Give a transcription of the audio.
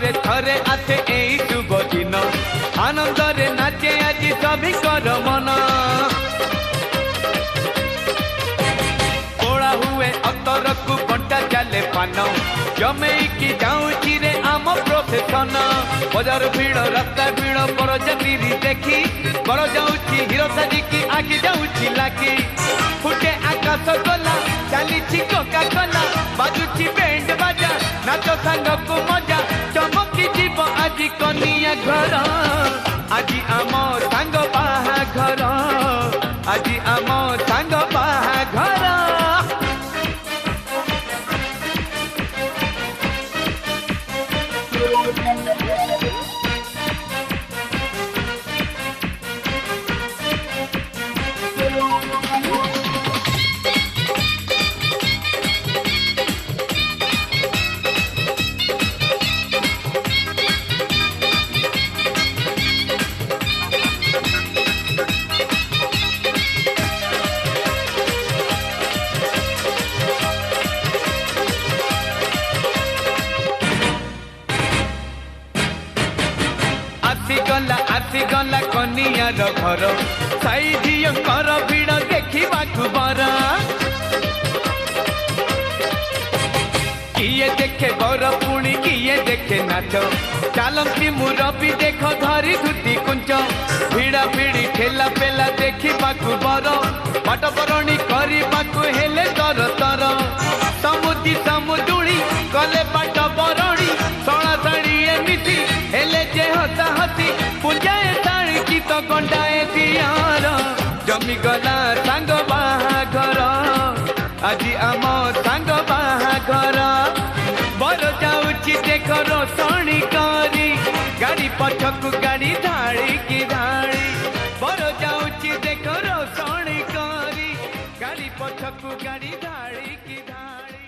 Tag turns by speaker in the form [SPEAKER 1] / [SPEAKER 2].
[SPEAKER 1] रे थरे आसे एई शुभ दिन आनंद रे नाचे आज सभी कर मन तोड़ा हुए अतर को बंटा चले पान जमेकी जाऊँची रे आम प्रोफेशन बजार भीड़ रास्ता भीड़ पर जाती देखी कर जाऊँची हिरो साजिकी आगे जाऊँची लागी फुटे आकाश गला चली कोका कोला बाजुची बैंड बाजा नाच सांग को मजा चमकी जीव आज कनिया घर आज आम सांग बाहाघर आज आम सांग बाहाघर आसी गला कनियार घर साई झीकर भिड़ देखा बर किए देखे बर पुणी किए देखे नाच चलती मुरबी देख धरी धुती कुंच भिड़ा भिड़ी ठेला पेला देखा बर पाट बरणी करने हेले तर तर समुदी समुदुड़ी गले पाट बरणी सणा शाड़ी एमती हेले जे हसा हसी पूजाए शाड़ी की तो गंडाए दियार जमी गला सांग बाहाघर आज आम सांग बाहाघर बर जाऊँची देख रोशनी करी गाड़ी पछकू गाड़ी धाड़ी की धाड़ी बर जाऊँची देख रोशनी करी गाड़ी पछकू गाड़ी धाड़ी की धाड़ी।